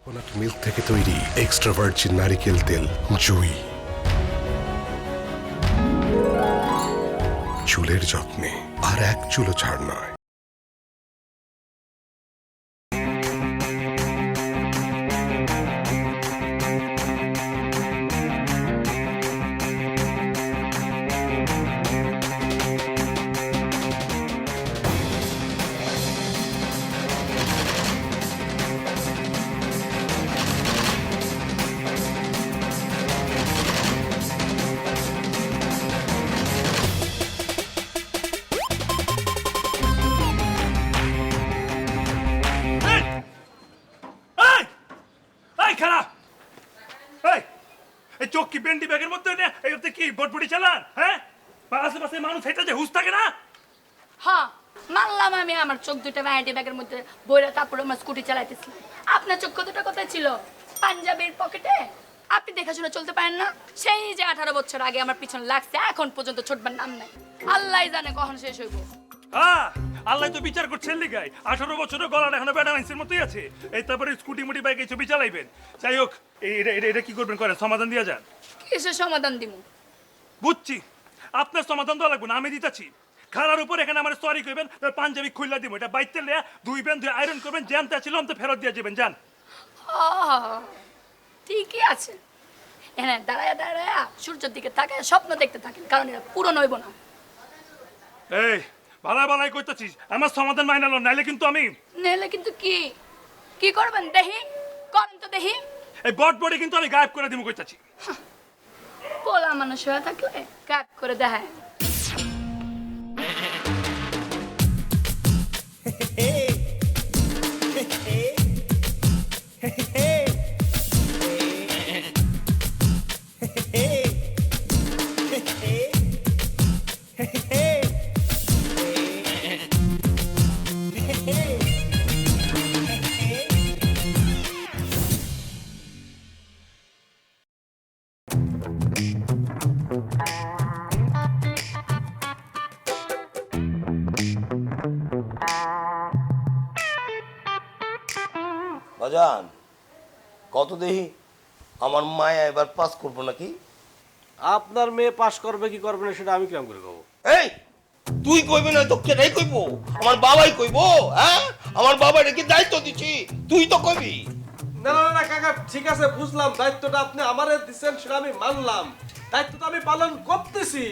Coconut milk থেকে তৈরি extra virgin নারিকেল তেল জুই, চুলের যত্নে আর এক চুলও ছাড় নয়। চোখ কি বেন্ডি ব্যাগের মধ্যে কি বটবটি চালান? হ্যাঁ, আশেপাশে মানুষ হেঁটে যে হুশ থাকে না? হ্যাঁ মানলাম, আমি আমার চোখ দুটো ভ্যানিটি ব্যাগের মধ্যে বইরা তারপরে আমার স্কুটি চালাইতেছি। আপনার চোখ দুটো কোথায় ছিল? পাঞ্জাবির পকেটে। আপনি দেখাশোনা চলতে পারেন না? সেই যে 18 বছর আগে আমার পিছনে লাগছে, এখন পর্যন্ত ছোটবার নাম নাই। আল্লাহ জানে কখন শেষ হইব। হ্যাঁ, আল্লাহ তো বিচার করছেন লিগাই। 18 বছরের গলাটা এখনো ব্যাটা মাইন্সের মতোই আছে। এই তারপরে স্কুটি মুটি বাইক এই ছবি চালাইবেন। যাই হোক, এটা কি করবেন করেন, সমাধান দিয়া যান। কিসের সমাধান দিব? বুঝছি, আপনার সমাধান দেওয়া লাগবে না, আমি দিতেছি। খালার উপর এখানে আমার সরি কইবেন, তার পাঞ্জাবি খুললা দিব। এটা বাইতে লিয়া ধুইবেন, ধুয়ে আয়রন করবেন, জ্যামটা ছিল তো ফেরত দিয়ে যাবেন। যান। ঠিকই আছে। এখানে দাঁড়ায় দাঁড়ায় সূর্যের দিকে তাকায় স্বপ্ন দেখতে থাকেন, কারণ এটা পূরণ হইব না। এই ভালাই ভালাই কইতেছিস, আমার সমাধান মাইনালো, নাইলে কিন্তু আমি নেলে কিন্তু কি কি করবেন দেখি, করেন তো দেখি। এই বটবডি কিন্তু আমি গায়েব করে দিব কইতাছি। পোলা মানুষ হয়ে থাকলে কাট করে দেখায়। বাজান কত দেহি আমার মায়া এবার পাস করবো নাকি? আপনার মেয়ে পাস করবে কি করবে না সেটা আমি কেমন করে কব? এই তুই কইবি না তো কেটাই কইব? আমার বাবাই কইব। হ্যাঁ, আমার বাবা কি দায়িত্ব দিছি, তুই তো কইবি। না না না কাকা, ঠিক আছে বুঝলাম, দায়িত্বটা আপনি আমারে দিচ্ছেন সেটা আমি মানলাম, দায়িত্বটা আমি পালন করতেছি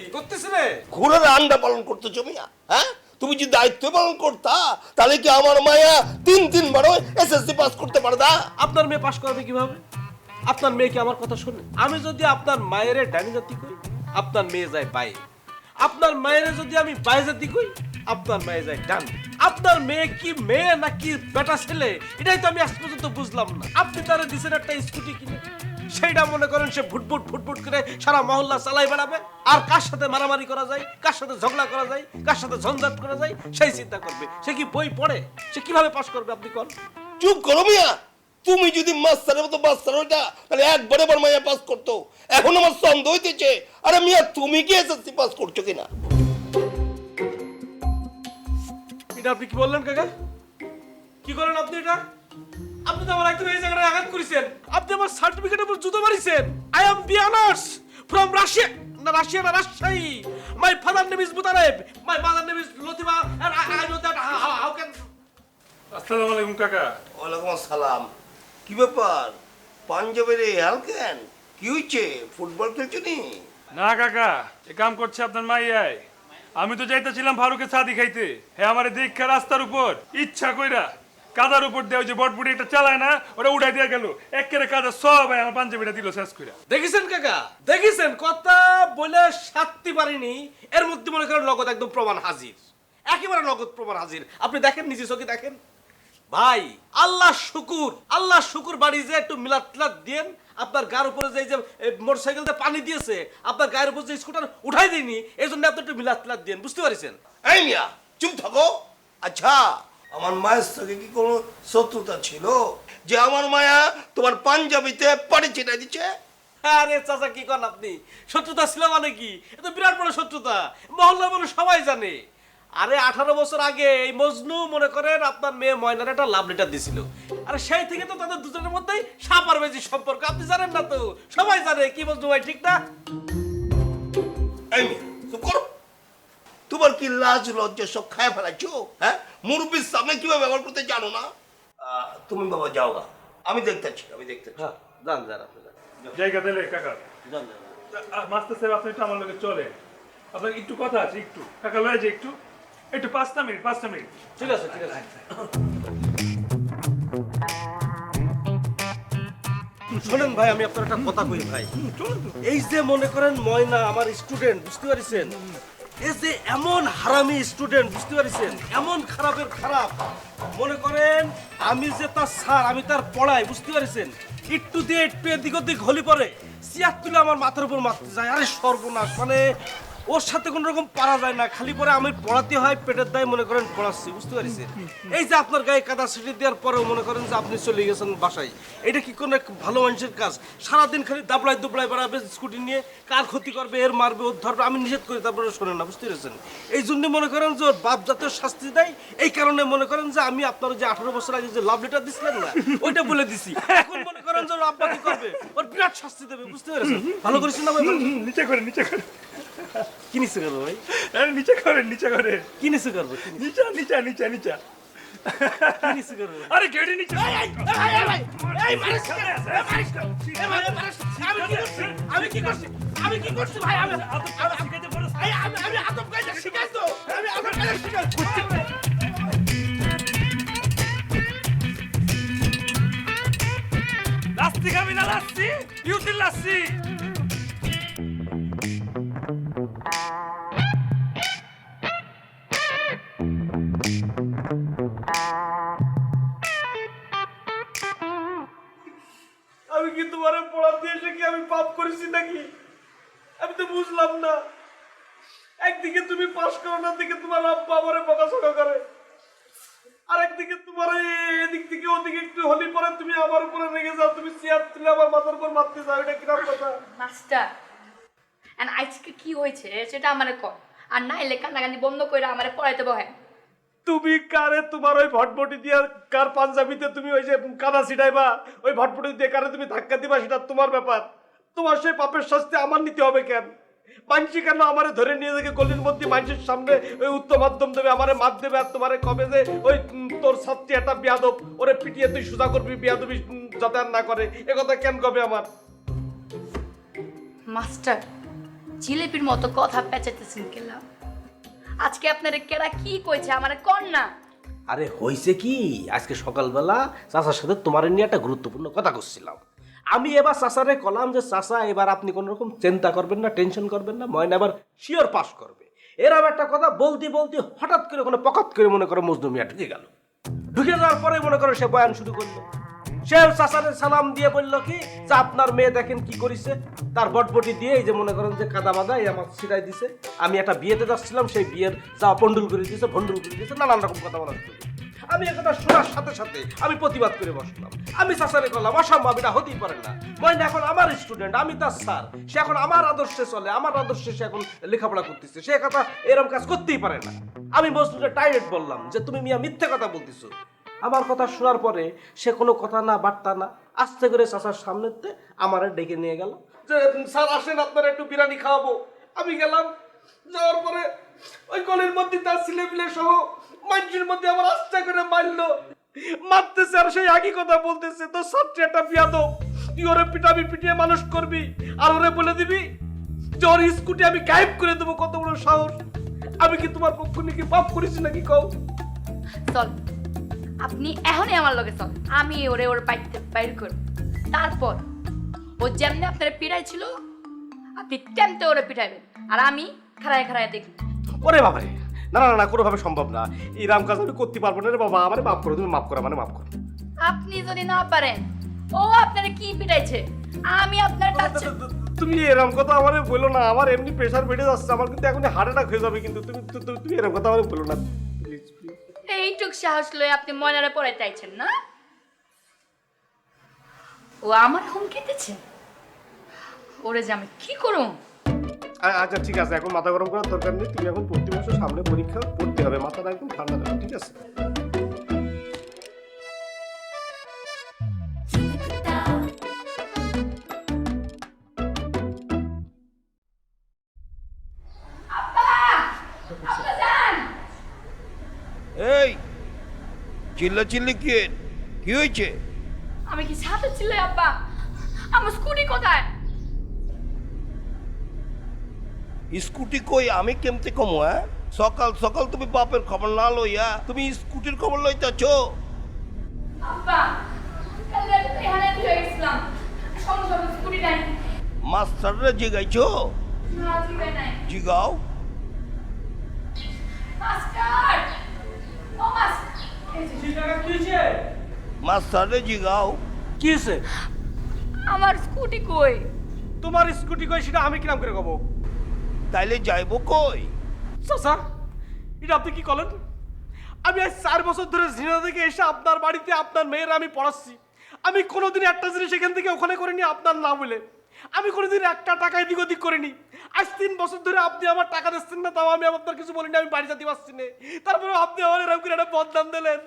রে। ঘোড়ার আন্ডা পালন করতেছো মিয়া? হ্যাঁ, তুমি যদি দায়িত্ব পালন করতা তাহলে কি আমার মায়া তিনবারও এসএসসি পাস করতে পারতা? আপনার মেয়ে পাস করবে কিভাবে? আপনার মেয়ে কি আমার কথা শুনে? আমি যদি আপনার মায়ের ডানি জাতি কই, আপনার মেয়ে যায় বাই। আপনার মায়ের যদি আমি বাই জাতি কই, আপনার মেয়ে যায় ডান। আপনার মেয়ে কি মেয়ে নাকি বেটা ছেলে, এটাই তো আমি আজ পর্যন্ত বুঝলাম না। আপনি তারে দিছেন একটা স্কুটি কিনে, সেইটা মনে করেন সে ফুটফুট করে সারা মহল্লা চালাই বেড়াবে। আর কার সাথে মারামারি করা যায়, কার সাথে ঝগড়া করা যায়, কার সাথে ঝঞ্ঝাট করা যায়, সেই চিন্তা করবে। সে কি বই পড়ে? সে কিভাবে পাস করবে আপনি কোন? চুপ করো মিয়া। তুমি যদি মাস্টারের মতো মাস্টার হইতা তাহলে একবারে আমার মায়া পাস করতো। এখন আমার সন্দেহ হইতেছে, আরে মিয়া তুমি কি এসএসসি পাস করছো কিনা? এটা আপনি কি বললেন কাকা? কি করেন আপনি এটা? আপনি তো আমার একদম এই জায়গায় আঘাত করেছেন। আপনি আমার সার্টিফিকেটের উপর জুতো মারিছেন। I M B honours from Russia না Rajshahi. My father name is Mutareb, my mother name is Latifa, and I know that how can. আসসালামু আলাইকুম কাকা। ওয়ালাইকুম আসসালাম। কি ব্যাপার পাঞ্জাবের এই হালকেন, কি হইছে? ফুটবল খেলছো নি? না কাকা, এ কাম করছে আপনার মাইয়াই। আমি তো যাইতেছিলাম ফারুকের ছাদি খাইতে, হ্যাঁ আমার দীক্ষা রাস্তার উপর ইচ্ছা কইরা কাদার উপর দেওয়া যে বটবুটি একটা চালায় না, ওটা উঠাই দিয়ে গেল একেবারে কাদা সব আমার পাঞ্জাবিটা দিল শেষ কইরা। দেখেছেন কাকা, দেখেছেন? কথা বলে শাস্তি পারিনি, এর মধ্যে মনে করেন নগদ একদম প্রমাণ হাজির, একেবারে নগদ প্রমাণ হাজির। আপনি দেখেন, নিজে চোখে দেখেন। ভাই আল্লাহ শুকুর বাড়ি যে একটু মিলাদ টিলাদ দেন। আপনার গায়ের উপরে যে মোটরসাইকেলতে পানি দিয়েছে, আপনার গায়ের উপর যে স্কুটার উঠাই দিইনি, এই জন্য আপনি একটু মিলাদ টিলাদ দেন, বুঝতে পারছেন? এই মিয়া চুপ থাকো। আচ্ছা, আমার মায়ের সঙ্গে কি কোনো শত্রুতা ছিল যে আমার মায়া তোমার পাঞ্জাবিতে পানি ছিটাই দিচ্ছে? আরে চাচা কি করেন আপনি? শত্রুতা ছিল মানে কি? এটা বিরাট বড় শত্রুতা, মহল্লার মানুষ সবাই জানে। আরে 18 বছর আগে এই মজনু মনে করেন আপনার মেয়ে ময়নার একটা লাভ লেটার দিছিল। আরে সেই থেকে তো তাদের দুজনের মধ্যেই সাপ আর বেজি সম্পর্ক, আপনি জানেন না তো? সবাই জানে। কি মজনু ভাই, ঠিক না? এই মেয়ে, চুপ করো। তোমার কি লাজ লজ্জা সব খায় ফেলাচ্ছো? হ্যাঁ, মুরব্বীর সামনে কিভাবে ব্যবহার করতে জানো না? তুমি বাবা যাও গা, আমি দেখতেছি। হ্যাঁ, জান জান আপনি যান। জায়গা দিলে কাকা। জান জান। মাস্টার সাহেব আপনি একটু আমার লগে চলে, আপনার একটু কথা আছে, একটু কাকা লয়ে যে একটু 5টা মিনিট। ঠিক আছে, ঠিক আছে। শোনেন ভাই, আমি আপনার একটা কথা কই ভাই। এই যে মনে করেন ময়না আমার স্টুডেন্ট, বুঝতে পারছেন? এই যে এমন হারামি স্টুডেন্ট, বুঝতে পারছেন? এমন খারাপের খারাপ, মনে করেন আমি যে তার স্যার, আমি তার পড়াই, বুঝতে পারছেন? একটু দিয়ে একটু এদিক ওদিক হলি পরে চেয়ার তুলে আমার মাথার উপর মারতে যায়। আরে সর্বনাশ, মানে ওর সাথে কোনো রকম পারা যায় না, খালি পরে আমি পড়াতে হয়, পেটের দায় মনে করেন পড়াচ্ছি, বুঝতে পারছেন? এই যে আপনার গায়ে কাদা ছিটি দেওয়ার পরেও মনে করেন যে আপনি চলে গেছেন বাসায়, এটা কি কোনো এক ভালো মানুষের কাজ? সারাদিন খালি দাবড়ায় দুবড়ায় বেড়াবে স্কুটি নিয়ে, কার ক্ষতি করবে, এর মারবে, ওর ধরবে, আমি নিষেধ করি তারপরে শোনেন না, বুঝতে পেরেছেন? এই জন্য মনে করেন যে ওর বাপ জাতীয় শাস্তি দেয়, এই কারণে মনে করেন যে আমি আপনার যে 18 বছর আগে যে লাভ লেটার দিছিলেন না, ওইটা বলে দিছি। এখন মনে করেন যে ওর আব্বা কি করবে, ওর বিরাট শাস্তি দেবে, বুঝতে পেরেছেন? ভালো করেছেন না ভাই? নিচে করে কি নিচে করবো ভাই? নিচে করে কি নিচে করবো? নিচে কি নিচে করবো? আরে গেড়ে নিচে। আমি কি করছি ভাই? আমি লাস্তি খাবি না? লাস্তি ইউতির লাস্তি। আমি কি তোমারে পড়াতে এসে কি আমি পাপ করেছি নাকি? আমি তো বুঝলাম না। একদিকে তুমি পাস করো না, দিকে তোমার আব্বা আমারে বকাঝকা করে, আর একদিকে তোমার এদিক থেকে ওদিকে একটু হলি পরে তুমি আমার উপরে রেগে যাও, তুমি চেয়ার তুলে আমার মাথার উপর মারতে যাও। এটা কিরকম কথা? মাস্টার, এন্ড আজকে কি হয়েছে সেটা আমারে কর, আর না এলে কান্নাকান্দি বন্ধ করে আমারে পড়াইতে বহেন। তুমি কারে তোমার ওই ভটভটি দিয়ে কার পাঞ্জাবিতে তুমি ওই যে কাদা ছিটাইবা, ওই ভটভটি দিয়ে কারে তুমি ধাক্কা দিবা, সেটা তোমার ব্যাপার। তোমার সেই পাপের শাস্তি আমার নিতে হবে কেন? মানসি কেন আমারে ধরে নিয়ে যাকে গলির মধ্যে মানুষের সামনে ওই উত্তম মাধ্যম দেবে, আমারে মার দেবে, আর তোমারে কবে যে ওই তোর ছাত্রী একটা বিয়াদব, ওরে পিটিয়ে তুই সোজা করবি, বিয়াদবি যাতে আর না করে, এ কথা কেন কবে আমার? মাস্টার, জিলেপির মতো কথা পেঁচাইতেছেন কেলা? আজকে আপনারে কেরা কি কইছে আমারে কর না। আরে হইছে কি, আজকে সকালবেলা চাচার সাথে তোমার নিয়ে একটা গুরুত্বপূর্ণ কথা করছিলাম। আমি এবার চাচারে কলাম যে চাচা, এবার আপনি কোন রকম চিন্তা করবেন না, টেনশন করবেন না, ময়না এবার শিওর পাস করবে। এরকম একটা কথা বলতে বলতে হঠাৎ করে কোনো পকাত করে মনে করো মজনু মিয়া ঢুকে গেল। ঢুকে যাওয়ার পরে মনে করো সে বয়ান শুরু করলো। সে চাচারে সালাম দিয়ে বলল কি যে আপনার মেয়ে দেখেন কি করেছে, তার বটবটি দিয়ে এই যে মনে করেন যে কাদা বাদা এই আমার ছিটাই দিছে, আমি একটা বিয়েতে যাচ্ছিলাম, সেই বিয়ের যা পন্ডুল করে দিয়েছে, ভন্ডুল করে দিয়েছে, নানান রকম কথা বলার জন্য। আমি একথা শোনার সাথে সাথে আমি প্রতিবাদ করে বসলাম। আমি চাচারে করলাম অসম্ভব, এটা হতেই পারে না। ময়না এখন আমার স্টুডেন্ট, আমি তার স্যার, সে এখন আমার আদর্শে চলে, আমার আদর্শে সে এখন লেখাপড়া করতেছে, সে কথা এরকম কাজ করতেই পারে না। আমি বস্তুটা ডাইরেক্ট বললাম যে তুমি মিয়া মিথ্যে কথা বলতেছো। আমার কথা শোনার পরে সে কোনো কথা না বার্তা না আস্তে করে চাচার সামনেতে আমারে ডেকে নিয়ে গেল যে স্যার আসেন, আপনারা একটু বিরিয়ানি খাওয়াবো। আমি গেলাম, যাওয়ার পরে ওই গলির মধ্যে তার ছেলে পিলে সহ মানুষের মধ্যে আমার আস্তে করে মারলো, মারতেছে, আর সেই একই কথা বলতেছে, তোর ছাত্রী একটা বিয়াদব, তুই ওরে পিটাবি, পিটিয়ে মানুষ করবি, আর ওরে বলে দিবি যে ওর স্কুটি আমি গায়েব করে দেবো। কত বড় সাহস! আমি কি তোমার পক্ষ নিয়ে কি পাপ করেছি নাকি কও? চল, আপনি এখনই আমার লগে চল, আমি ওর বাইর করব। তারপর ও যেমনি আপনার পিড়াই ছিল, আপনি তেমতে ওরে পিটাইবেন, আর আমি খাড়ায় খাড়ায় দেখব। ওরে বাবা রে, না না না, কোনোভাবে সম্ভব না, এই রাম কাজ আমি করতে পারবো না রে বাবা, আমারে মাফ করো, তুমি মাফ করো, মানে মাফ করো। আপনি যদি না পারেন, ও আপনারে কি পিটাইছে আমি আপনার কাছে। তুমি এরকম কথা আমারে বলো না, আমার এমনি প্রেসার বেড়ে যাচ্ছে, আমার কিন্তু এখন হার্ট অ্যাটাক হয়ে যাবে, কিন্তু তুমি তুমি এরকম কথা আমারে বলো না প্লিজ প্লিজ। এইটুক সাহস লয়ে আপনি ময়নারে পড়াইতে চাইছেন না? ও আমার হুমকি দিচ্ছে, ওরে যে আমি কি করুম। আচ্ছা ঠিক আছে, এখন মাথা গরম করার দরকার নেই। তুমি এখন পড়তে বসো, সামনে পরীক্ষা, পড়তে হবে, মাথাটা একদম ঠান্ডা রাখো, ঠিক আছে? এই চিল্লা চিল্লি কি হয়েছে? আমি কি সাথে ছিল আব্বা? আমার স্কুটি কোথায়? স্কুটি কই আমি কেমতে কমো? হ্যাঁ, সকাল সকাল তুমি বাপের খবর না লইয়া তুমি স্কুটির খবর লইতেছ? আব্বা কাল রাতে তো এখানে দিয়ে গেছিলাম, সঙ্গে সঙ্গে স্কুটি নাই। মাস্টাররা জিগাইছো? না ঠিক নাই। জিগাও। মাস্টার, ও মাস্টার, মাস্টাররে জিগাও। কি হয়েছে? আমার স্কুটি কই? তোমার স্কুটি কই সেটা আমি কিরাম করে কব? তাইলে যাইবো কই? চাচা, এটা আপনি কি করলেন? আমি আজ 4 বছর ধরে ঝিনা থেকে এসে আপনার বাড়িতে আপনার মেয়ের আমি পড়াচ্ছি। আমি কোনোদিন একটা জিনিস এখান থেকে ওখানে করিনি আপনার না বলে। আমি কোনোদিন একটা টাকা এদিক ওদিক করিনি। আজ 3 বছর ধরে আপনি আমার টাকা দিচ্ছেন না, তাও আমি আপনার কিছু বলিনি, আমি বাড়ি যেতে পারছি না। তারপরে আপনি আমার এরকম করে একটা বদনাম দিলেন।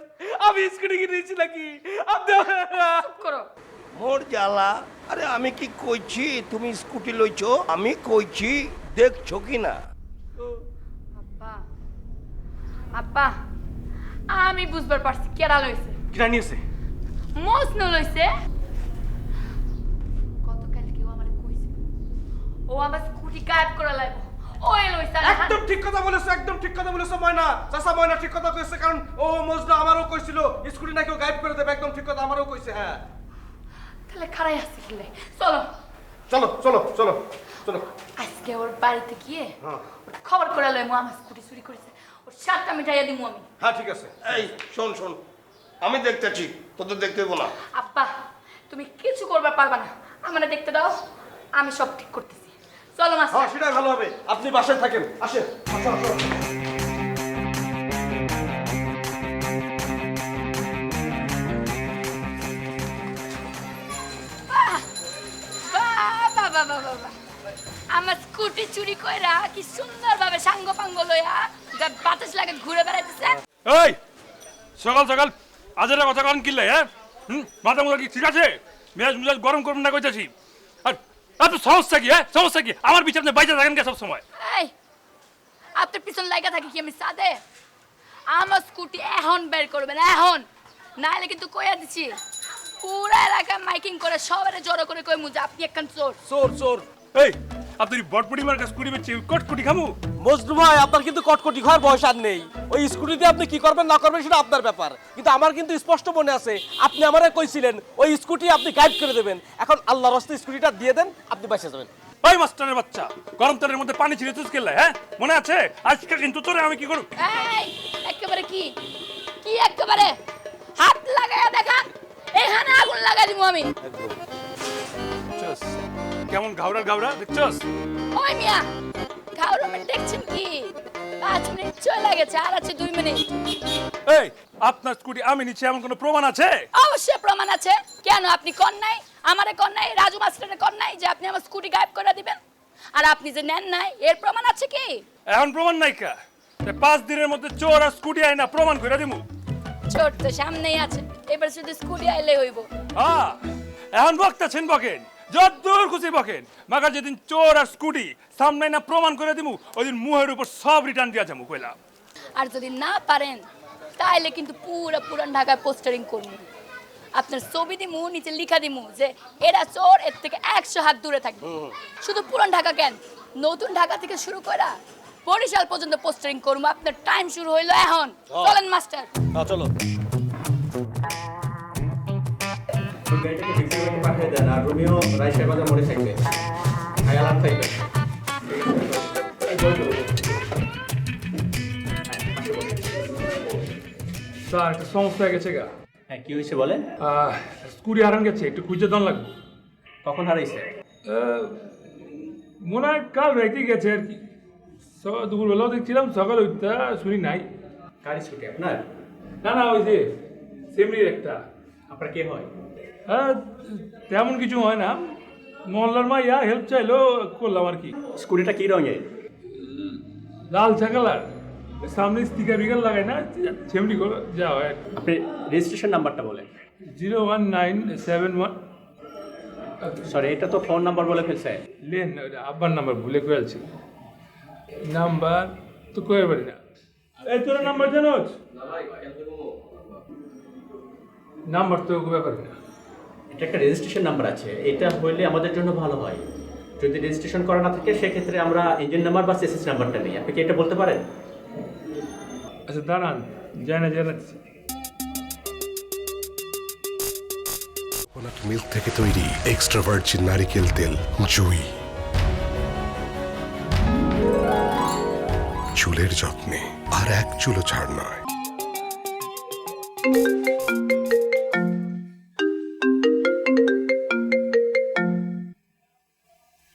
আমি স্কুটি কিনেছি নাকি? আপনি চুপ করো। মোর জ্বালা। আরে আমি কি কইছি তুমি স্কুটি লইছো? আমি কইছি দেখছো কি না? আব্বা, আব্বা, আমি বুঝবার পারছি কেডা লইছে। কিনা নিয়েছে? মজনু লইছে। গতকাল কেউ আমারে কইছে ও আমার স্কুটি গায়েব করে লাইব। ওই লইছে। একদম ঠিক কথা বলেছো, একদম ঠিক কথা বলেছো ময়না। চাচা ময়না ঠিক কথা কইছে, কারণ ও মজনু আমারও কইছিল স্কুটি নাকি ও গায়েব করে দেবে। একদম ঠিক কথা আমারও কইছে। হ্যাঁ তাহলে খারাই আসছে কিলে। চলো চলো চলো চলো চলো। আজকে ওর বাড়িতে গিয়ে হ্যাঁ ওর খবর করে লইমু আমার স্কুটি চুরি করেছে। ওর শার্টটা মিটাইয়া দিমু আমি। হ্যাঁ ঠিক আছে। এই শোন শোন, আমি দেখতেছি, তোদের দেখতে হইবো না। আব্বা তুমি কিছু করবার পারবা না, আমারে দেখতে দাও, আমি সব ঠিক করতেছি। চলো হ্যাঁ মাস্টার। সেটাই ভালো হবে, আপনি বাসায় থাকেন। আসেন, আসো আসো। বাবা বাবা বাবা, আমার স্কুটি চুরি কইরা কি সুন্দরভাবে সাঙ্গ পাঙ্গ লইয়া বাতাস লাগে ঘুরে বেড়াইতেছে। এই সকাল সকাল আজের কথা কারণ কিনলে? হ্যাঁ, মাথা মুখা কি ঠিক আছে? মেজাজ মুজাজ গরম করবেন না কইতাছি। আর আপনার সমস্যা কি? হ্যাঁ সমস্যা কি? আমার পিছনে আপনি বাইরে থাকেন কে সব সময়? এই আপনার পিছন লাগা থাকি কি আমি সাদে? আমার স্কুটি এখন বের করবেন, এখন নাইলে কিন্তু কইয়া দিছি পুরা এলাকা মাইকিং করে সবারে জড়ো করে কই মুজা আপনি একখান চোর। চোর চোর। এই আপনি বটপটি মার্কা স্কুটি বেচে কটকুটি খামু? মজনু ভাই, আপনার কিন্তু কটকটি খাওয়ার বয়স আর নেই। ওই স্কুটিতে আপনি কি করবেন না করবেন সেটা আপনার ব্যাপার, কিন্তু আমার কিন্তু স্পষ্ট মনে আছে আপনি আমারে কইছিলেন ওই স্কুটি আপনি গাইড করে দেবেন। এখন আল্লাহর রাস্তায় স্কুটিটা দিয়ে দেন, আপনি বাঁচে যাবেন। ওই মাস্টারের বাচ্চা, গরম তেলের মধ্যে পানি ছিঁড়ে তুই খেললে? হ্যাঁ মনে আছে? আজকে কিন্তু তোরে আমি কি করব? এই একেবারে কি কি একেবারে হাত লাগায়া দেখা, এখানে আগুন লাগাই দিমু আমি। দেখছস কেমন ঘাওড়া ঘাওড়া? দেখছস? ওই মিয়া ঘাউরমেন্ট দেখছেন কি? 5 মিনিট চলে গেছে, আর আছে 2 মিনিট। এই আপনার স্কুটি আমি নিচে এমন কোনো প্রমাণ আছে? অবশ্যই প্রমাণ আছে। কেন আপনি কোন নাই? আমারে কোন নাই? রাজু মাস্টারে কোন নাই যে আপনি আমার স্কুটি গায়েব করে দিবেন? আর আপনি যে নেন নাই এর প্রমাণ আছে কি? এখন প্রমাণ নাই কা? 5 দিনের মধ্যে চোর আর স্কুটি আইনা প্রমাণ করে দিমু। ছোট তো সামনেই আছে, এবার শুধু স্কুটি আইলে হইব। এখন বকতেছেন বকেন, যতদূর খুশি বকেন, মাগার যেদিন চোর আর স্কুটি সামনে না প্রমাণ করে দিমু ওই দিন মুহের উপর সব রিটার্ন দিয়া যাবো কইলাম। আর যদি না পারেন তাইলে কিন্তু পুরান ঢাকায় পোস্টারিং করবো। আপনার ছবি দিমু, নিচে লিখা দিমু যে এরা চোর, এর থেকে 100 হাত দূরে থাকবে। শুধু পুরান ঢাকা কেন, নতুন ঢাকা থেকে শুরু করা বরিশাল পর্যন্ত পোস্টারিং করবো। আপনার টাইম শুরু হইলো এখন। চলেন মাস্টার। হ্যাঁ চলো। গাড়িটাকে ভিক্টোরিয়াতে পাঠিয়ে দেন, আর রোমিও রাইসের বাজার মোড়ে থাকবে, আয়ালাম থাকবে। স্যার একটা সমস্যা হয়ে গেছে গা। হ্যাঁ কি হয়েছে বলেন? স্কুটি হারান গেছে, একটু খুঁজে দান লাগবে। কখন হারাইছে? মনে হয় কাল রাইতে গেছে আর কি। দুপুরবেলাও দেখছিলাম, সকাল ওইটা শুনি নাই। গাড়ি ছুটি আপনার? না না ওই যে সেমরির একটা। আপনার কে হয়? তেমন কিছু হয় না, মহল্লার মাইয়া হেল্প চাইলো, করলাম আর কি। স্কুটিটা কি রঙের? লাল কালার, সামনে স্টিকার বিকার লাগাই না, সেমনি করে যাওয়া হয়। আপনি রেজিস্ট্রেশন নাম্বারটা বলেন। 01971। সরি, এটা তো ফোন নাম্বার বলে ফেলছে। লেন, আব্বার নাম্বার ভুলে ফেলছি। নাম্বার তো কয়ে পারি না। এই তোর নাম্বার জানোস? নাম্বার তো কয়ে পারি না। এটা একটা রেজিস্ট্রেশন নাম্বার আছে, এটা হইলে আমাদের জন্য ভালো হয়। যদি রেজিস্ট্রেশন করা না থাকে সেক্ষেত্রে আমরা ইঞ্জিন নাম্বার বা চেসিস নাম্বারটা নিই। আপনি কি এটা বলতে পারেন? আচ্ছা দাঁড়ান, জানাচ্ছি। কোকোনাট মিল্ক থেকে তৈরি এক্সট্রা ভার্জিন নারিকেল তেল জুই। চুলের যত্নে আর এক চুলও ছাড় নয়।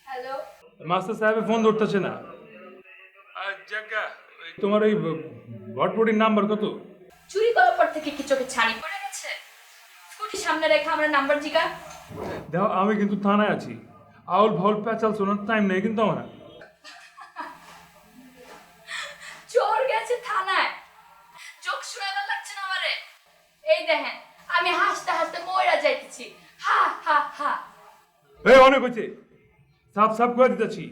হ্যালো, মাস্টার সাহেব ফোন ধরতেছে না। জায়গা তোমার ওই ভটভটির নাম্বার কত? চুরি করার পর থেকে কি চোখে ছানি পড়ে গেছে? স্কুটি সামনে রেখে আমরা নাম্বার জিগা। দেখো আমি কিন্তু থানায় আছি, আউল ফাউল প্যাচাল শোনার টাইম নেই কিন্তু আমার। চোর গেছে থানায়, চোখ শোনাবার লাগছে না আমারে। এই দেখেন আমি হাসতে হাসতে ময়রা যাইতেছি, হা হা হা। এই অনেক হয়েছে, সাফ সাফ করে দিতেছি।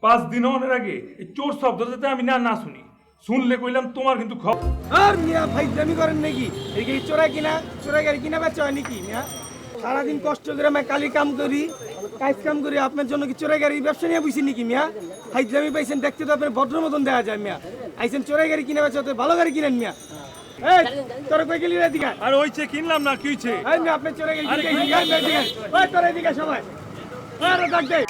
5 দিন অনের আগে এই চোর শব্দ যাতে আমি না শুনি, শুনলে কইলাম তোমার কিন্তু খবর। আর মিয়া ফাইজলামি করেন নাকি? এই গাড়ি চোরা গাড়ি কিনা বেচা হয় নাকি মিয়া? সারাদিন কষ্ট করে আমি কালি কাম করি, কাজ কাম করি, আপনার জন্য কি চোরা গাড়ি ব্যবসা নিয়ে বুঝছেন নাকি মিয়া? ফাইজলামি পাইছেন, দেখতে তো আপনার ভদ্র মতন দেখা যায় মিয়া। আইছেন চোরা গাড়ি কিনা বেচা, ভালো গাড়ি কিনেন মিয়া। এই তোর কই গেলি রে দিকা? আর ওইছে কিনলাম না, কি হইছে? এই মিয়া আপনি চোরা গাড়ি কিনে ওই তোর এদিকে সবাই আরে ডাক দে।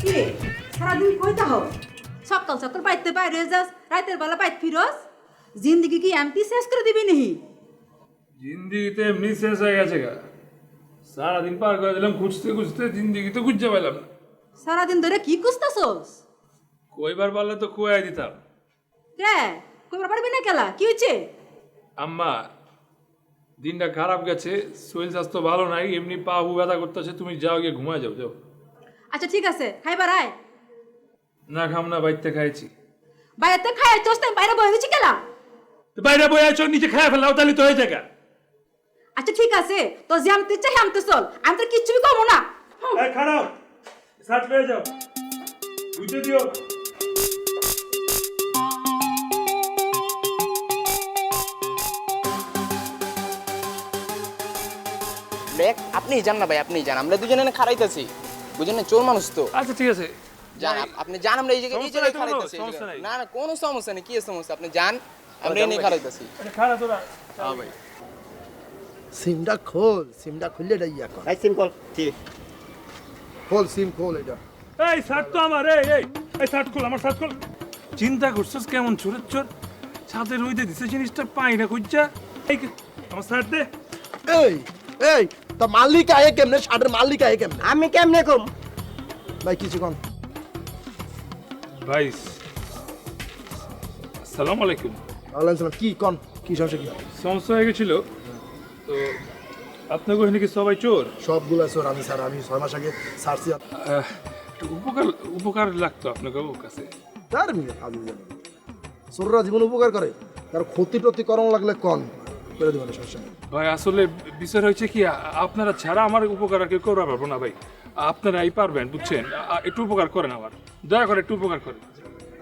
কিরে সারাদিন কইতা হও, সকাল সকাল বাইতে বাইরে যাস, রাতের বেলা বাইত ফিরস। জিন্দগি কি এমপি শেষ করে দিবি নাহি? জিন্দিগিতে এমনি শেষ হয়ে গেছে গা। সারাদিন পার করে দিলাম খুঁজতে খুঁজতে, জিন্দিগি তো খুঁজতে পাইলাম না। সারাদিন ধরে কি খুঁজতাছস? কইবার পারলে তো কুয়াই দিতাম। কে কইবার পারবি না কেলা? কি হইছে? আম্মা, দিনটা খারাপ গেছে, শরীর স্বাস্থ্য ভালো নাই, এমনি পা হু ব্যথা করতেছে, তুমি যাও গিয়ে ঘুমায় যাও। যাও। আচ্ছা ঠিক আছে, খাইবার আয়। না খাম না, বাইতে খাইছি। বাইরে খাই তোস, তাই বাইরে বই হইছি কেলা? তো বাইরে বই আছো, নিচে খায় ফেলাও, তাহলে তো হয়ে যায়। আচ্ছা ঠিক আছে, তো জ্যামতে চাই হামতে চল, আমি তো কিচ্ছু কমো না। খারাপ শার্ট পেয়ে যাও, বুঝতে দিও। দেখ আপনি যান না ভাই, আপনি যান, আমরা দুজনে না খারাইতেছি, বুঝেন না, চোর মানুষ তো। আচ্ছা ঠিক আছে, যান আপনি যান, আমরা এই জায়গায় সমস্যা নাই তো কোনো? খারাইতেছি। সমস্যা নাই। না না কোনো সমস্যা নেই, কি সমস্যা? আপনি যান, আমরা এনে খারাইতেছি। খারাপ তোরা। হ্যাঁ ভাই, সিমটা খোল, সিমটা খুললে এটা ইয়া কর। ভাই সিম্পল ঠিক। খোল সিম খোল এটা। এই শার্ট তো আমার, এই শার্ট খোল, আমার শার্ট খোল। চিন্তা করছিস কেমন চোরের চোর, সাথে রইতে দিছে জিনিসটা পাই না খুঁজছা। এই আমার শার্ট দে। এই এই তো মালিক আয়ে কেমনে? শার্টের মালিক আয়ে কেমনে? আমি কেমনে কম? ভাই কিছু কোন? ভাই আসসালামু আলাইকুম। ওয়ালাইকুম সালাম। কি কোন? কি সমস্যা কি? সমস্যা হয়ে গেছিল তো, আপনাকে ওখানে কি সবাই চোর? সবগুলা চোর। আমি স্যার, আমি 6 মাস আগে সারছি। একটু উপকার লাগতো আপনাকে ওর কাছে। তার মিলে আজু জানি চোররা জীবন উপকার করে, তার ক্ষতি টতি করানো লাগলে কোন করে দেবেন, সমস্যা নেই। ভাই আসলে বিষয় হয়েছে কি, আপনারা ছাড়া আমার উপকার আর কেউ করতে পারবো না ভাই। আপনারাই পারবেন, বুঝছেন? একটু উপকার করেন, আমার দয়া করে একটু উপকার করেন।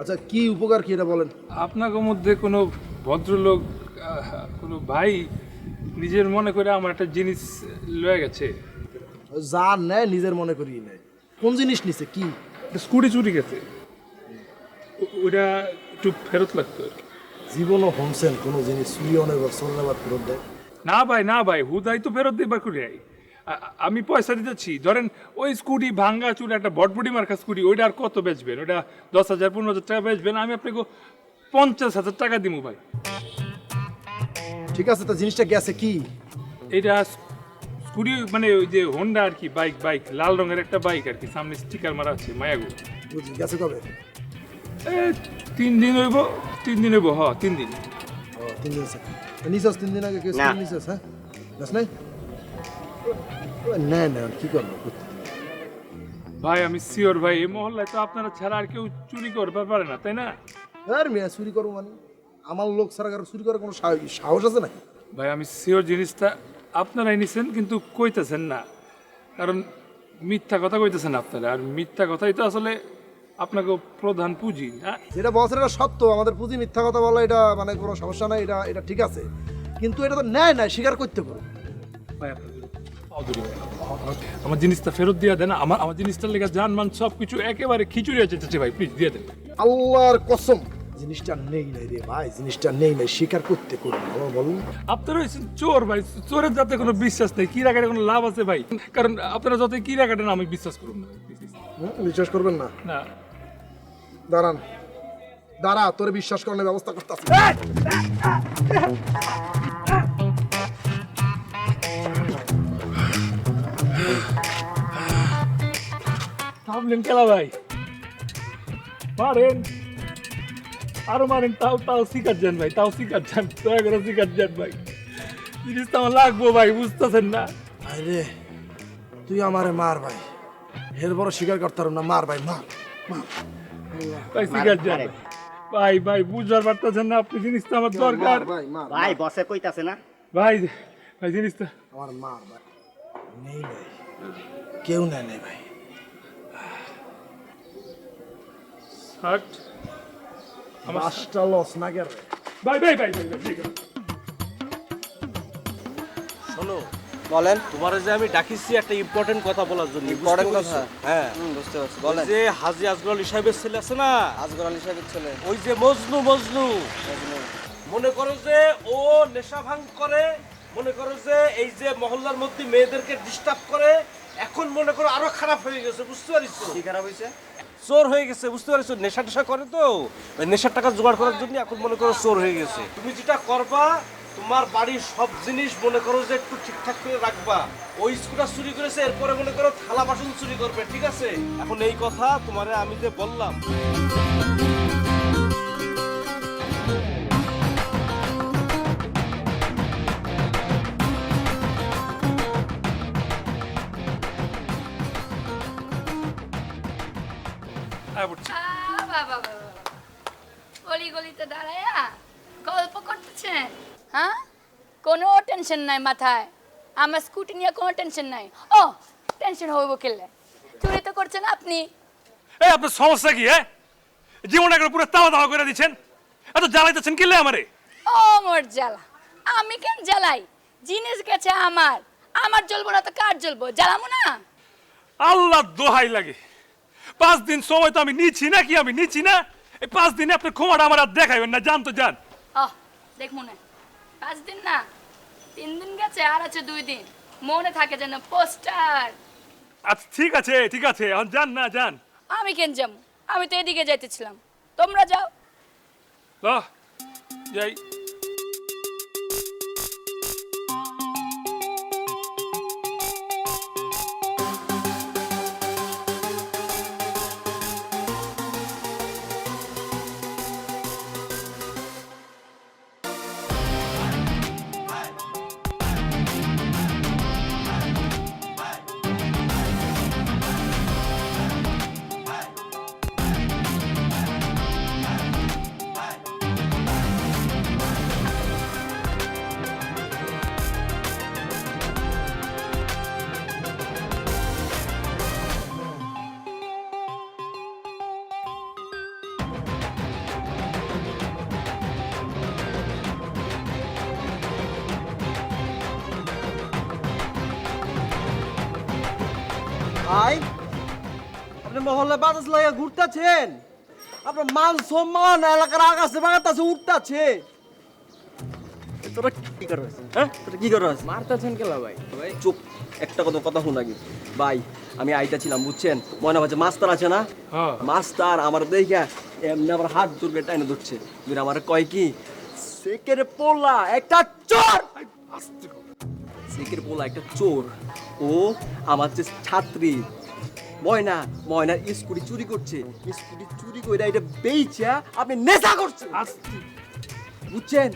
আচ্ছা কি উপকার কি এটা বলেন? আপনাদের মধ্যে কোনো ভদ্রলোক, কোনো ভাই নিজের মনে করে আমার একটা জিনিস লয়ে গেছে। যা নেয় নিজের মনে করিয়ে নেয়। কোন জিনিস নিছে? কি? স্কুটি চুরি গেছে, ওটা একটু ফেরত লাগতো আর কি। জীবনও হোমসেন কোনো জিনিস চুরি অনেক চোর আবার ফেরত দেয়? না ভাই হুদাই তো ফেরত দিবার করে আমি পয়সা দিতেছি। ধরেন ওই স্কুটি ভাঙ্গা চুরি, একটা বটবটি মার্কা স্কুটি, ওইটা আর কত বেচবেন? ওটা 10,000 15,000 টাকা বেচবেন, আমি আপনাকে 50,000 টাকা দিব ভাই। ঠিক আছে, তা জিনিসটা গেছে কি? এটা স্কুটি মানে ওই যে হোন্ডা আর কি, বাইক বাইক লাল রঙের একটা বাইক আর কি, সামনে স্টিকার মারা আছে মায়াগো। বুঝি গেছে কবে? 3 দিন হইব, 3 দিন হইব, হ্যাঁ 3 দিন। ও 3 দিন আছে। নিছাস 3 দিন আগে কেস না। নিছাস, হ্যাঁ? বাস নাই? না না কি করবো? ভাই আমি শিওর ভাই, এই মহল্লায় তো আপনারা ছাড়া আর কেউ চুরি করতে পারে না, তাই না? আর মিয়া চুরি করবো মানে আমার লোক ছাড়া কারো চুরি করার কোনো সাহস আছে নাকি? ভাই আমি শিওর জিনিসটা আপনারাই নিছেন, কিন্তু কইতেছেন না, কারণ মিথ্যা কথা কইতেছেন আপনারা, আর মিথ্যা কথাই তো আসলে আপনাকে প্রধান পুঁজি না। যেটা বলছেন এটা সত্য, আমাদের পুঁজি মিথ্যা কথা বলা এটা মানে কোনো সমস্যা নাই, এটা এটা ঠিক আছে, কিন্তু এটা তো ন্যায় নাই, স্বীকার করতে পারো। ভাই আপনাদের পাও ধরি ভাই। আমার জিনিসটা ফেরত দিয়ে দেন, আমার জিনিসটার লেগে জানমান সব কিছু একেবারে খিচুড়ি হয়ে যেতেছে ভাই, প্লিজ দিয়ে দেন। আল্লাহর কসম জিনিসটা নেই নাই রে ভাই, জিনিসটা নেই নাই, স্বীকার করতে করুন আমার বলুন। আপনারা হচ্ছেন চোর ভাই, চোরের যাতে কোনো বিশ্বাস নেই, কি রাখার কোনো লাভ আছে ভাই, কারণ আপনারা যতই কি রাখাটেন আমি বিশ্বাস করুন না। বিশ্বাস করবেন না? না দাঁড়ান, দাঁড়া, তোরে বিশ্বাস করানোর ব্যবস্থা করতেছি। থামলেন খেলা ভাই, মারেন আরো মারেন, তাও তাও শিকার যান ভাই, তাও শিকার যান, দয়া করে শিকার যান ভাই, জিনিসটা আমার লাগবো ভাই, বুঝতেছেন না? আরে তুই আমারে মার ভাই, এর বড় স্বীকার করতে পারো না, মার ভাই মার মার। ভাই শিকার যান ভাই, ভাই বুঝবার পারতেছেন না আপনি, জিনিসটা আমার দরকার ভাই মার ভাই বসে কইতাছে না? ভাই, ভাই জিনিসটা আমার মার ভাই। নেই ভাই, কেউ নেই নেই ভাই। হাট আমার পাঁচটা লস না গেল ভাই, ভাই ভাই ভাই ভাই, ঠিক আছে। শোনো, বলেন। তোমার যে আমি ডাকিছি একটা ইম্পর্টেন্ট কথা বলার জন্য। Important বুঝতে পেরেছো? কথা? হ্যাঁ। বুঝতে পারছি, ওই বলেন। যে হাজী আজগর আলী সাহেবের ছেলে আছে না, আজগর আলী সাহেবের ছেলে। ওই যে মজনু মজনু, মনে করো যে ও নেশা ভাঙ করে, মনে করো যে এই যে মহল্লার মধ্যে মেয়েদেরকে ডিস্টার্ব করে, এখন মনে করো আরো খারাপ হয়ে গেছে, বুঝতে পারিস? কি খারাপ হয়েছে? চোর হয়ে গেছে, বুঝতে পারছো? নেশা টেশা করে তো, ওই নেশার টাকা জোগাড় করার জন্য এখন মনে করো চোর হয়ে গেছে। তুমি যেটা করবা, তোমার বাড়ির সব জিনিস মনে করো যে একটু ঠিকঠাক করে রাখবা। ওই স্কুটার চুরি করেছে, এরপরে মনে করো থালা বাসন চুরি করবে, ঠিক আছে? এখন এই কথা তোমারে আমি যে বললাম। আয় পড়ছি। বাবা গলি গলিতে দাঁড়ায়া গল্প করতেছেন, হ্যাঁ? কোনো টেনশন নাই মাথায়, আমার স্কুটি নিয়ে কোনো টেনশন নাই। ও টেনশন হইব কেলে, চুরি তো করছেন আপনি। এই আপনার সমস্যা কি? হ্যাঁ, জীবনটাকে পুরো তাওয়া তাওয়া করে দিচ্ছেন, এত জ্বালাইতেছেন কিলে আমারে? ও মোর জ্বালা, আমি কেন জ্বালাই? জিনিস গেছে আমার, আমার জ্বলবো না তো কার জ্বলবো? জ্বালামো না? আল্লাহ দোহাই লাগে, 5 দিন সময় তো আমি নিচ্ছি না, কি আমি নিচ্ছি না? এই 5 দিনে আপনি ক্ষমাটা আমার আর দেখাইবেন না, জান তো জান। দেখবো না, 5 দিন না 3 দিন গেছে, আর আছে 2 দিন, মনে থাকে যেন পোস্টার। আচ্ছা ঠিক আছে ঠিক আছে, এখন যান না যান। আমি কেন যাবো? আমি তো এদিকে যাইতেছিলাম, তোমরা যাও। যাই। ভাই, আপনি মহল্লা বাতাস লাগা ঘুরতেছেন, আপনার মান সম্মান এলাকার আকাশে বাগাতাছে উঠতেছে। তোরা কি করছিস? হ্যাঁ, তোরা কি করছিস? মারতাছেন কেলা ভাই? ভাই চুপ, একটা কথা শুন আগে। ভাই আমি আইতাছিলাম, বুঝছেন, মনে হচ্ছে মাস্টার আছে না, হ্যাঁ। মাস্টার আমার দেখা এমনি আমার হাত ধরবে, টাইনে ধরছে, আমার কয় কি সেকেরে পোলা একটা চোর, শেখের পোলা একটা চোর। ও আমার যে ছাত্রী ময়নার স্কুটি চুরি করছে, স্কুটি চুরি করে এটা বেচা আপনি নেশা করছেন, বুঝছেন?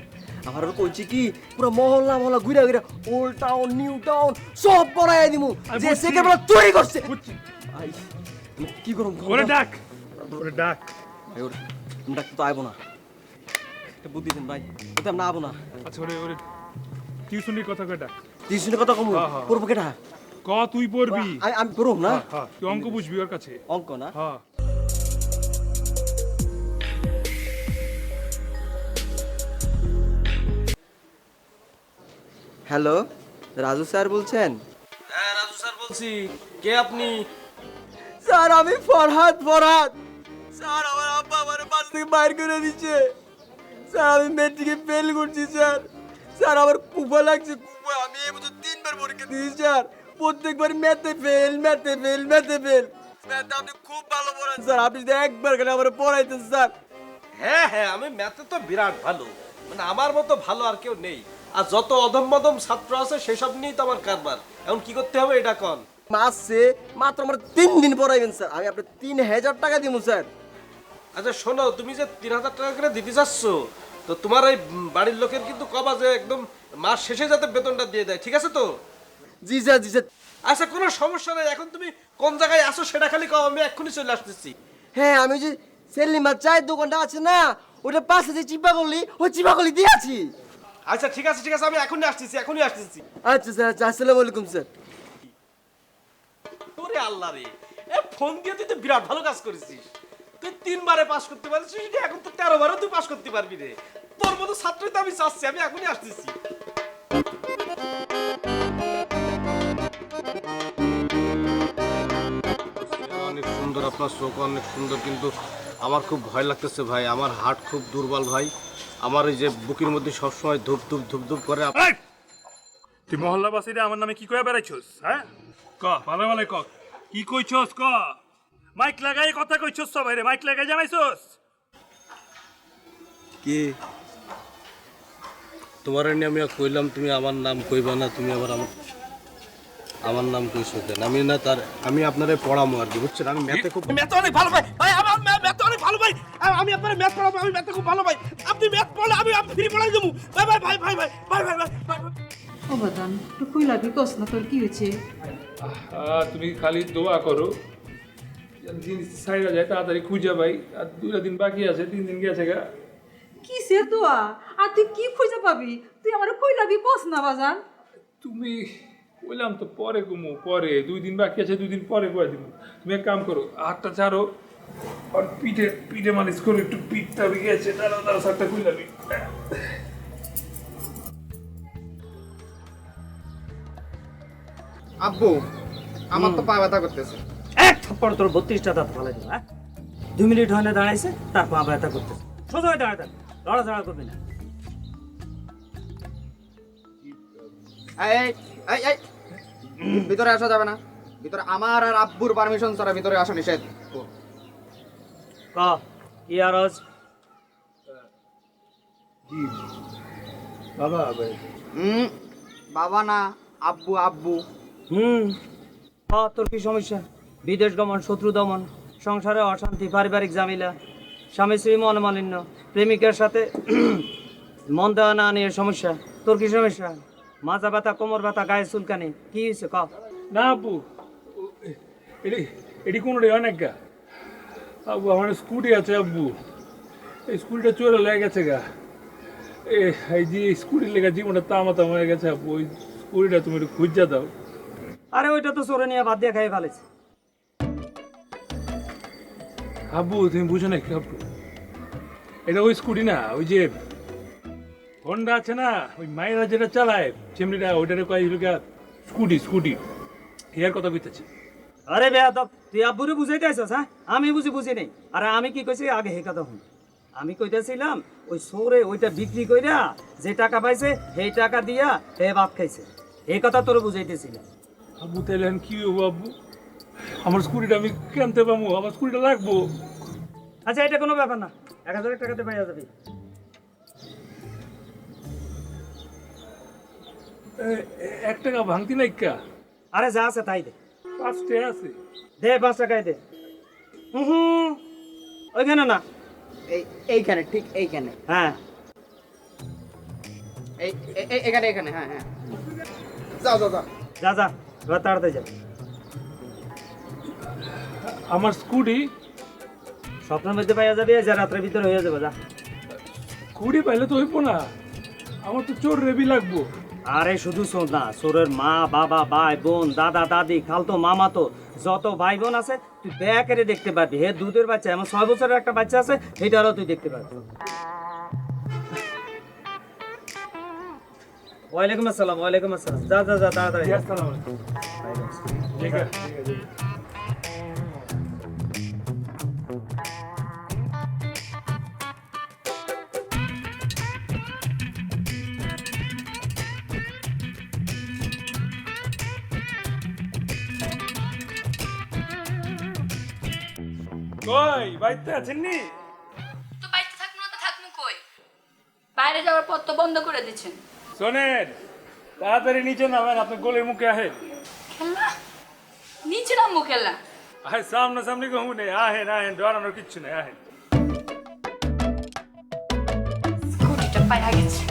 আমার আর কইছি কি পুরো মহল্লা ঘুরে ওল্ড টাউন নিউ টাউন সব বড়াই দিমু যে শেখের পোলা চুরি করছে। ভাই আমি কি করুম? ওরে ডাক, ওরে ডাক। ভাই ওর ডাকতে তো আইবো না, একটা বুদ্ধি দেন ভাই, ওতে আমরা আবো না। আচ্ছা ওরে ওরে টিউশনের কথা কয় ডাক। টিউশনের কথা কমু পড়বো কেটা? ক তুই পড়বি। আমি পড়ব না। হ্যাঁ তুই অঙ্ক বুঝবি ওর কাছে। অঙ্ক না? হ্যাঁ। হ্যালো, রাজু স্যার বলছেন? হ্যাঁ রাজু স্যার বলছি। কে আপনি? স্যার আমি ফরহাদ। স্যার আমার আব্বা আমার বাস থেকে বাইর করে দিচ্ছে। স্যার আমি মেট্রিকে ফেল করছি স্যার। স্যার আমার কুপা লাগছে, কুপা। আমি এই বছর 3 বার পরীক্ষা দিয়েছি স্যার, প্রত্যেকবার ম্যাথে ফেল। ম্যাথে আপনি খুব ভালো পড়ান স্যার, আপনি যদি একবার করে আমার পড়াইতেন স্যার। হ্যাঁ আমি ম্যাথে তো বিরাট ভালো, মানে আমার মতো ভালো আর কেউ নেই। আর যত অধম ছাত্র আছে সেসব নিয়েই তো আমার কারবার। এখন কি করতে হবে এটা কন? মাসে মাত্র আমার 3 দিন পড়াইবেন স্যার, আমি আপনার 3000 টাকা দিব স্যার। আচ্ছা শোনো, তুমি যে 3000 টাকা করে দিতে চাচ্ছ, তো তোমার এই বাড়ির লোকের কিন্তু কবা যে একদম মাস শেষে যাতে বেতনটা দিয়ে দেয়, ঠিক আছে তো? জি স্যার। আচ্ছা কোনো সমস্যা নাই, এখন তুমি কোন জায়গায় আসো সেটা খালি কও, আমি এক্ষুনি চলে আসতেছি। হ্যাঁ আমি যে সেলিমা চায়ের দোকানটা আছে না, ওটা পাশে যে চিপাগলি, ওই চিপাগলি দিয়ে আছি। আচ্ছা ঠিক আছে আমি এখনই আসতেছি। আচ্ছা স্যার, আচ্ছা আসসালামু আলাইকুম স্যার। ওরে আল্লাহ রে, এ ফোন দিয়ে তুই তো বিরাট ভালো কাজ করেছিস। তুই 3 বারে পাস করতে পারছিস, এখন তো 13 বারও তুই পাস করতে পারবি রে। তোর মতো ছাত্রই তো আমি চাচ্ছি, আমি এখনই আসতেছি। অনেক সুন্দর, আপনার চোখ অনেক সুন্দর, কিন্তু আমার খুব ভয় লাগতেছে ভাই। আমার হার্ট খুব দুর্বল ভাই। আমার এই যে বুকের মধ্যে সবসময় ধুপ ধুপ করে। তুই মহল্লাবাসীরা আমার নামে কি কয়ে বেড়াইছস? হ্যাঁ ক, ভালো ক, কি কইছস ক? মাইক লাগাই কথা কইছস সবাই রে, মাইক লাগাই জানাইছস? কি তোমার নিয়ে আমি কইলাম, তুমি আমার নাম কইবা না, তুমি আবার আমার নাম কইছো কেন? আমি না তার, আমি আপনারে পড়ামো আর কি, বুঝছেন? আমি ম্যাথে খুব, ম্যাথ অনেক ভালো ভাই। আমার ম্যাথ অনেক ভালো ভাই। আমি আপনারে ম্যাথ পড়াবো, আমি ম্যাথে খুব ভালো ভাই। আপনি ম্যাথ পড়লে আমি ফ্রি পড়াই দেবো। ভাই। অবদান একটু কইলা বিকস না, তোর কি হয়েছে? তুমি খালি দোয়া করো দিন সাইরা যায় তাড়াতাড়ি খুঁজে পাই। আর 2 দিন বাকি আছে, 3 দিন গেছে গা। কিসের দোয়া? আর তুই কি খুঁজে পাবি? তুই আমার কইলা বিকস না বাজান। তুমি বললাম তো পরে ঘুমো, পরে 2 দিন বাকি আছে, 2 দিন পরে কয়ে দিব। তুমি এক কাম করো, হাতটা ছাড়ো আর পিঠে মালিশ করো, একটু পিঠটা বিকে আছে, দাঁড়াও সারটা খুললাবি। আব্বু আমার তো পা ব্যথা করতেছে। এক থাপ্পড় তোর 32টা দাঁত ফালাই দিল। 2 মিনিট হয় না দাঁড়াইছে, তার পা ব্যথা করতেছে। সোজা হয়ে দাঁড়ায় থাক, লড়াচড়া করবি না। এই ভিতরে আসা যাবে না, ভিতরে আমার আর আব্বুর পারমিশন ছাড়া ভিতরে আসা নিষেধ। ক কি আরজ? বাবা না আব্বু। তোর কি সমস্যা? বিদেশ গমন, শত্রু দমন, সংসারে অশান্তি, পারিবারিক ঝামেলা, স্বামী স্ত্রী মনোমালিন্য, প্রেমিকার সাথে মন দেওয়া না নিয়ে সমস্যা। তোর কি সমস্যা? মাথা ব্যথা, কোমর ব্যথা, গায়ে চুলকানি, কি হয়েছে ক? না আব্বু, এটি কোনো রে অনেক গা। আব্বু আমার স্কুটি আছে আব্বু, এই স্কুটিটা চোরে লেগে গেছে গা। এই যে স্কুটির লেগে জীবনটা তামাতাম হয়ে গেছে আব্বু, ওই স্কুটিটা তুমি একটু খুঁজা দাও। আরে ওইটা তো চোরে নিয়ে বাদ দিয়ে খাই ফেলেছে। আব্বু তুমি বুঝো না কি আব্বু, এটা ওই স্কুটি না, ওই যে হন্ডা আছে না, ওই মায়েরা যেটা চালায় চেমনিটা, ওইটারে কয়েক স্কুটি এর কথা কইতেছে। আরে বেয়াদব, তুই আব্বুরে বুঝাইতে আইছস? হ্যাঁ আমি বুঝি নেই। আরে আমি কি কইছি আগে হে কথা শুন। আমি কইতেছিলাম ওই সৌরে ওইটা বিক্রি কইরা যে টাকা পাইছে সেই টাকা দিয়া হে ভাত খাইছে, এই কথা তোরে বুঝাইতেছিলাম। আব্বু তাইলে কি হবো আব্বু? আমার স্কুটিটা আমি কিনতে পাবো, আমার স্কুটিটা লাগবো। আচ্ছা এটা কোনো ব্যাপার না, 1000 টাকাতে পাইয়া যাবি। 1 টাকা ভাঙতি নাইকা আরে যা আছে তাই দে 5 টাকা আছে দে 5 টাকায় দে ওইখানে না এইখানে ঠিক এইখানে হ্যাঁ এখানে এখানে হ্যাঁ হ্যাঁ যা যা যা যা যা এবার তাড়াতাড়ি যা আমার স্কুটি স্বপ্নের মধ্যে পাইয়া যাবে যা রাত্রের ভিতরে হয়ে যাবে যা স্কুটি পাইলে তো হইব না আমার তো চোর রেবি লাগবো আরে শুধু শোন না সোরের মা বাবা ভাই বোন দাদা দাদি খালতো মামা তো যত ভাই বোন আছে তুই ব্যাকেরে দেখতে পারবি হে দুধের বাচ্চা এমন 6 বছরের একটা বাচ্চা আছে সেটারও তুই দেখতে পারবি ওয়ালাইকুম আসসালাম যা যা যা তাড়াতাড়ি যা। আসসালামু আলাইকুম ঠিক আছে কই বাইতে আছেন নি তো বাইরে থাকবো না তো থাকবো কই বাইরে যাওয়ার পথ তো বন্ধ করে দিচ্ছেন শোনেন তাড়াতাড়ি নিচে নামেন আপনি গোলের মুখে আহেন খেলা নিচে নামবো খেলা আহে সামনে সামনে কমু নেই আহেন আহেন ডরানোর কিচ্ছু নেই আহেন স্কুটিটা পাইয়া গেছে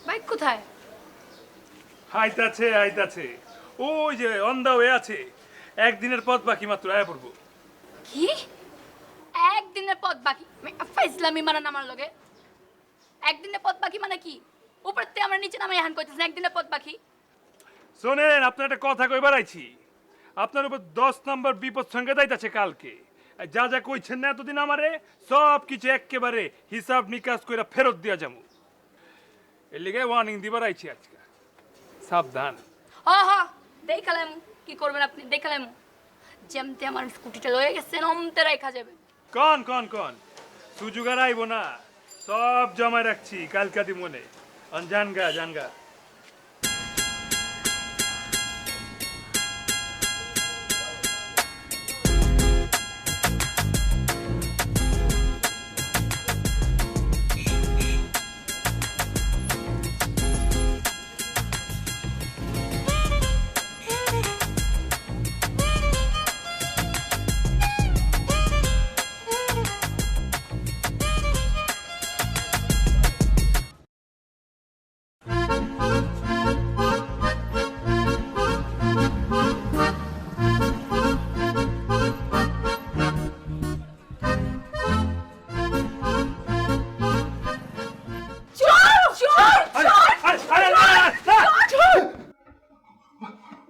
বাইক কোথায় আইতাছে ওই যে অন দা ওয়ে আছে একদিনের পথ বাকি মাত্র আয়া পড়বো কি একদিনের পথ বাকি ফাইজলামি মানে নামার লগে একদিনের পথ বাকি মানে কি উপর থেকে আমরা নিচে নামে এহান কইতেছেন একদিনের পথ বাকি শোনেন আপনার একটা কথা কইবার আইছি আপনার উপর 10 নম্বর বিপদ সংকেত আইতাছে কালকে আর যা যা কইছেন না এতদিন আমারে সব কিছু একেবারে হিসাব নিকাশ কইরা ফেরত দিয়া যামু এর লিগে ওয়ার্নিং দিবার আইছি আজকে সাবধান হ্যাঁ দেখালাম কি করবেন আপনি দেখালাম যেমতে আমার স্কুটিটা লয়ে গেছেন অমতে রাখা যাবে কন সুযোগ আর আইব না সব জমা রাখছি কালকা দি মনে জানগা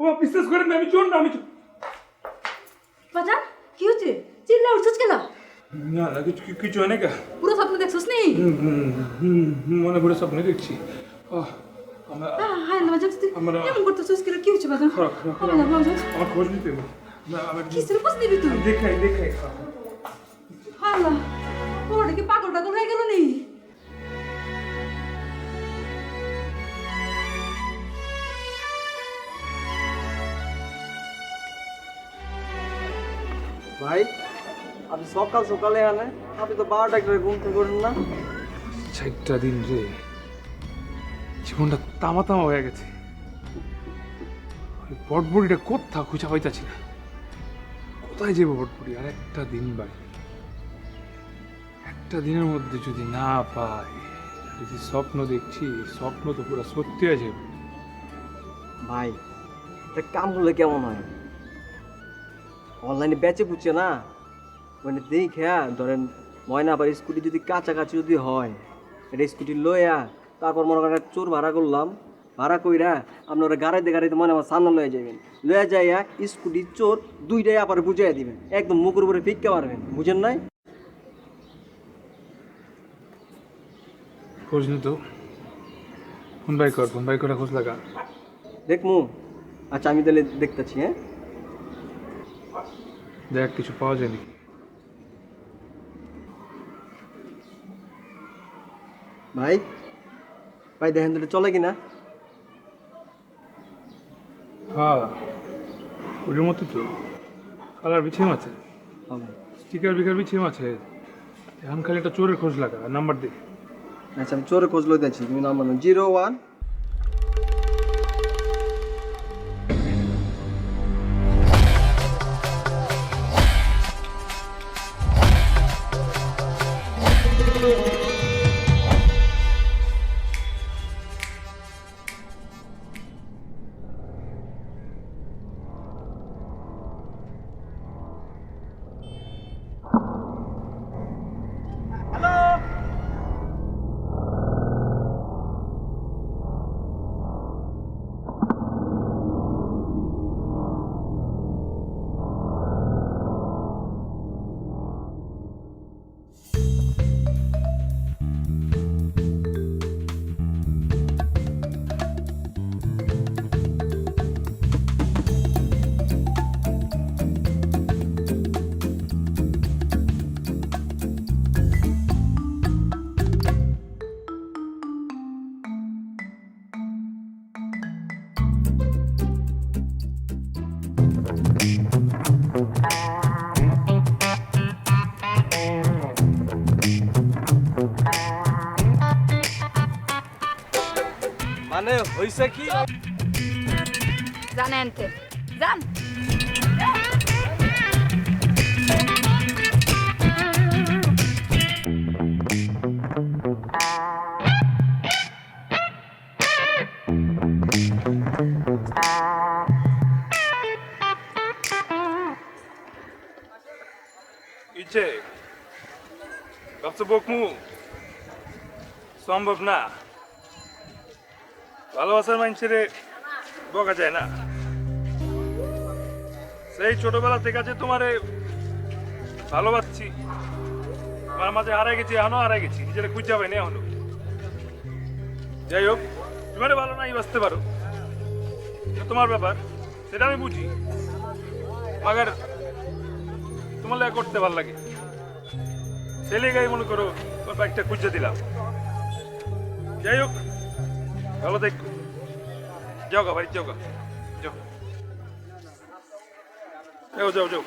ও বিশ্বাস করেন না আমি চোর না আমি চোর বাজান কি হচ্ছে চিল্লা উঠছিস কেন না কিছু অনেক পুরো স্বপ্ন দেখছিস নি মনে পড়ে স্বপ্নে দেখছি হাই বাজান তুই এমন করতেছিস কেন কি হচ্ছে বাজান আমার খোঁজ নিতে হবে কিসের খোঁজ নিবি তুই দেখাই আল্লাহ ওটা কি পাগল টাগল হয়ে গেল নি ভাই আপনি সকালে আনে আপনি তো 12টা করে ঘুম থেকে করেন না 4টা দিন রে জীবনটা তামা হয়ে গেছে বটবড়িটা কোথাও খুঁজে পাইতাছি না কোথায় যাবো বটবড়ি আর একটা দিন বাকি একটা দিনের মধ্যে যদি না পাই যদি স্বপ্ন দেখছি স্বপ্ন তো পুরো সত্যি হয়ে যাবে ভাই এটা কাম করলে কেমন হয় অনলাইনে বেচে বুঝছে না মানে দেখে ধরেন ময়না আবার স্কুটি যদি কাছাকাছি যদি হয় এটা স্কুটি লইয়া তারপর মনে করেন চোর ভাড়া করলাম ভাড়া কইরা আপনারা গাড়িতে মনে আমার সামনে লয়ে যাবেন লয়ে যাইয়া স্কুটি চোর দুইটাই আবার বুঝাইয়া দিবেন একদম মুখের উপরে ফিক্কা পারবেন বুঝেন নাই খোঁজ নি তো ফোন বাই করে খোঁজ লাগা দেখমু আচ্ছা আমি তাহলে দেখতেছি হ্যাঁ দেখ কিছু পাওয়া যায় নাকি ভাই দেখেন তো চলে কিনা হ্যাঁ ওটার মতো তো কালার বিছিয়ে আছে স্টিকার বিকার বিছিয়ে আছে এখন খালি একটা চোরের খোঁজ লাগা নাম্বার দে আচ্ছা আমি চোরে খোঁজ লই দিচ্ছি তুমি নাম্বার 01 মানে হইছে কি জানেন তে জান ইচ্ছে ভাবছো বকমু সম্ভব না ভালোবাসার মানুষের বকা যায় না সেই ছোটবেলা থেকে আছে তোমারে ভালোবাসছি তোমার মাঝে হারাই গেছি এখনো হারাই গেছি নিজের খুঁজে পাইনি এখনো যাই হোক তোমার ভালো নাই বাঁচতে পারো এটা তোমার ব্যাপার সেটা আমি বুঝি মাগার তোমার লাগে করতে ভালো লাগে সেই লেগাই মনে করো তোমার বাইকটা খুঁজে দিলাম যাই হোক ভালো দেখ যাও গা বাড়ি যাও গা যাও যাও যাও যাও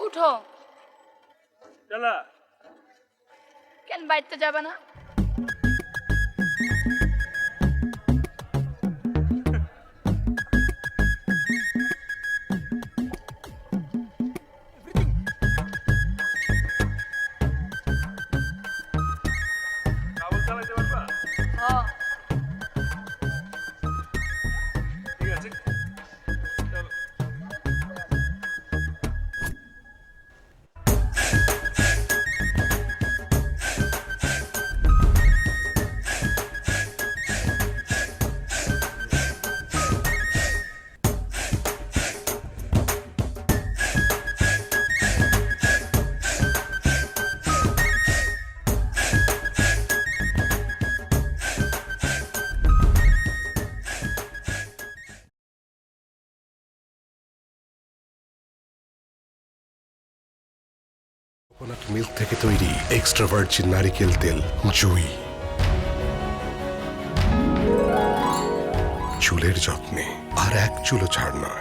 উঠো চলা কেন বাইতে যাবে না কাবুল চালাইতে পারবা হ্যাঁ ঠিক আছে চলো কোকোনাট মিল্ক থেকে তৈরি এক্সট্রা ভার্জিন নারিকেল তেল জুই চুলের যত্নে আর এক চুলো ছাড় নয়।